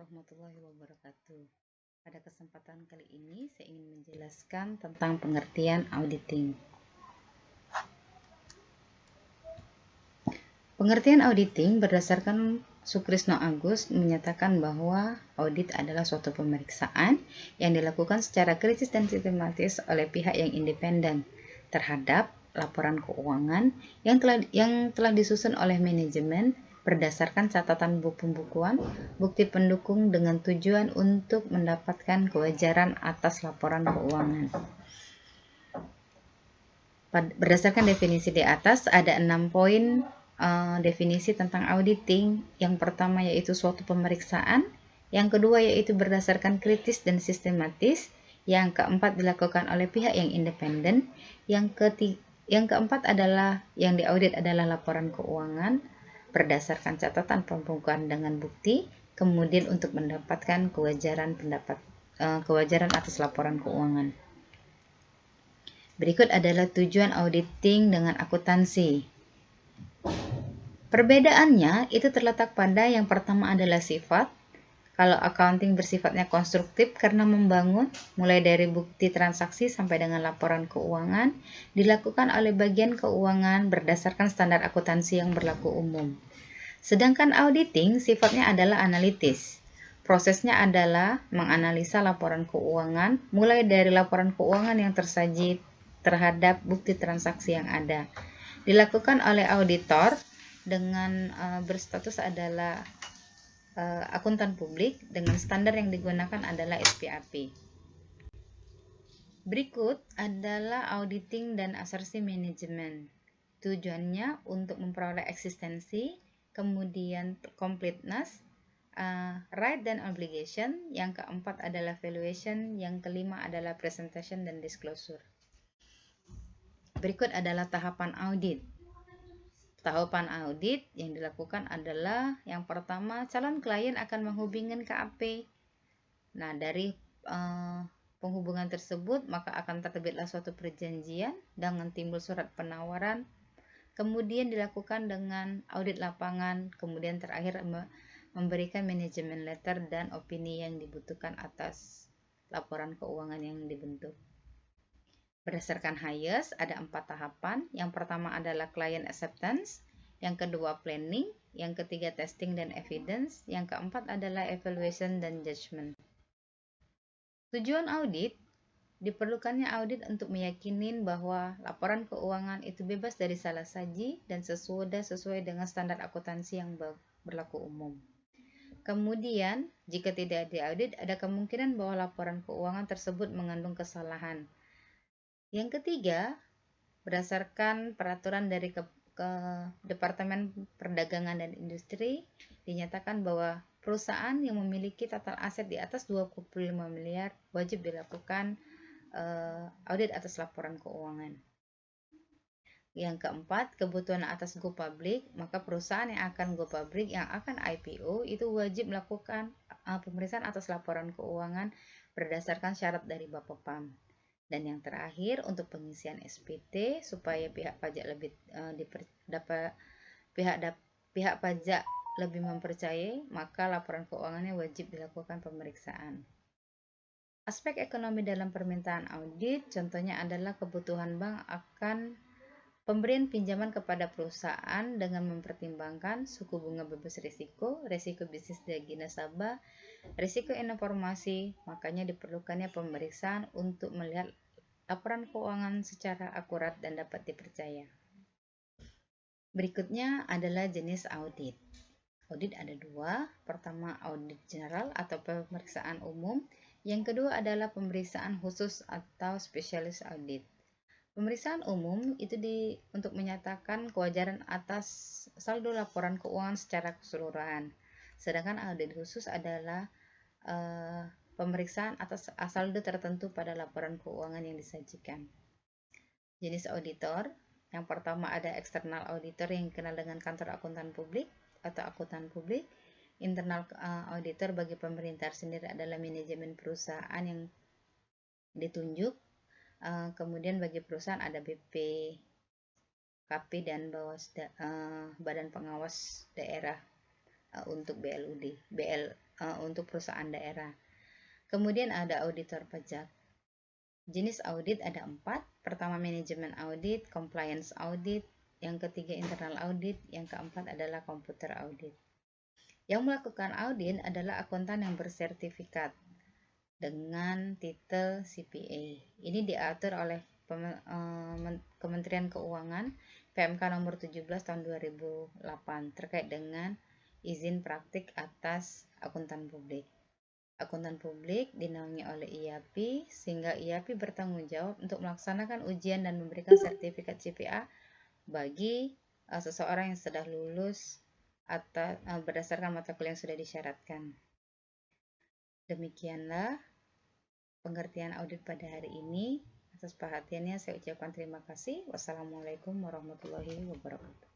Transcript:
warahmatullahi wabarakatuh. Pada kesempatan kali ini saya ingin menjelaskan tentang pengertian auditing. Pengertian auditing berdasarkan Sukrisno Agus menyatakan bahwa audit adalah suatu pemeriksaan yang dilakukan secara kritis dan sistematis oleh pihak yang independen terhadap laporan keuangan yang telah disusun oleh manajemen berdasarkan catatan pembukuan, bukti pendukung dengan tujuan untuk mendapatkan kewajaran atas laporan keuangan. Berdasarkan definisi di atas, ada 6 poin definisi tentang auditing. Yang pertama yaitu suatu pemeriksaan, yang kedua yaitu berdasarkan kritis dan sistematis, yang keempat dilakukan oleh pihak yang independen, yang keempat adalah yang diaudit adalah laporan keuangan berdasarkan catatan pembukuan dengan bukti, kemudian untuk mendapatkan kewajaran atas laporan keuangan. Berikut adalah tujuan auditing dengan akuntansi. Perbedaannya itu terletak pada yang pertama adalah sifat. Kalau accounting bersifatnya konstruktif karena membangun, mulai dari bukti transaksi sampai dengan laporan keuangan, dilakukan oleh bagian keuangan berdasarkan standar akuntansi yang berlaku umum. Sedangkan auditing sifatnya adalah analitis. Prosesnya adalah menganalisa laporan keuangan, mulai dari laporan keuangan yang tersaji terhadap bukti transaksi yang ada. Dilakukan oleh auditor dengan berstatus adalah akuntan publik dengan standar yang digunakan adalah SPAP. Berikut adalah auditing dan asersi manajemen. Tujuannya untuk memperoleh eksistensi, kemudian completeness, right dan obligation, yang keempat adalah valuation, yang kelima adalah presentation dan disclosure. Berikut adalah tahapan audit. Tahapan audit yang dilakukan adalah yang pertama, calon klien akan menghubungkan KAP. Nah, dari penghubungan tersebut maka akan terbitlah suatu perjanjian dengan timbul surat penawaran. Kemudian dilakukan dengan audit lapangan, kemudian terakhir memberikan manajemen letter dan opini yang dibutuhkan atas laporan keuangan yang dibentuk. Berdasarkan HIAS ada 4 tahapan. Yang pertama adalah client acceptance, yang kedua planning, yang ketiga testing dan evidence, yang keempat adalah evaluation dan judgment. Tujuan audit, diperlukannya audit untuk meyakini bahwa laporan keuangan itu bebas dari salah saji dan sesuai dengan standar akuntansi yang berlaku umum. Kemudian, jika tidak diaudit, ada kemungkinan bahwa laporan keuangan tersebut mengandung kesalahan. Yang ketiga, berdasarkan peraturan dari Departemen Perdagangan dan Industri, dinyatakan bahwa perusahaan yang memiliki total aset di atas 25 miliar wajib dilakukan audit atas laporan keuangan. Yang keempat, kebutuhan atas go public, maka perusahaan yang akan go public, yang akan IPO, itu wajib melakukan pemeriksaan atas laporan keuangan berdasarkan syarat dari Bapepam. Dan yang terakhir, untuk pengisian SPT supaya pihak pajak lebih mempercayai, maka laporan keuangannya wajib dilakukan pemeriksaan. Aspek ekonomi dalam permintaan audit, contohnya adalah kebutuhan bank akan pemberian pinjaman kepada perusahaan dengan mempertimbangkan suku bunga bebas risiko bisnis bagi nasabah, risiko informasi, makanya diperlukannya pemeriksaan untuk melihat laporan keuangan secara akurat dan dapat dipercaya. Berikutnya adalah jenis audit. Audit ada 2, pertama audit general atau pemeriksaan umum, yang kedua adalah pemeriksaan khusus atau specialist audit. Pemeriksaan umum itu untuk menyatakan kewajaran atas saldo laporan keuangan secara keseluruhan. Sedangkan audit khusus adalah pemeriksaan atas saldo tertentu pada laporan keuangan yang disajikan. Jenis auditor, yang pertama ada external auditor yang dikenal dengan kantor akuntan publik atau akuntan publik. Internal auditor bagi pemerintah sendiri adalah manajemen perusahaan yang ditunjuk. Kemudian bagi perusahaan ada BPKP dan Badan Pengawas Daerah untuk BLUD, untuk perusahaan daerah. Kemudian ada auditor pajak. Jenis audit ada 4. Pertama, manajemen audit, compliance audit, yang ketiga internal audit, yang keempat adalah komputer audit. Yang melakukan audit adalah akuntan yang bersertifikat dengan titel CPA. Ini diatur oleh Kementerian Keuangan PMK nomor 17 tahun 2008 terkait dengan izin praktik atas akuntan publik. Akuntan publik dinaungi oleh IAPI, sehingga IAPI bertanggung jawab untuk melaksanakan ujian dan memberikan sertifikat CPA bagi seseorang yang sudah lulus atau berdasarkan mata kuliah yang sudah disyaratkan. Demikianlah pengertian audit pada hari ini. Atas perhatiannya saya ucapkan terima kasih. Wassalamualaikum warahmatullahi wabarakatuh.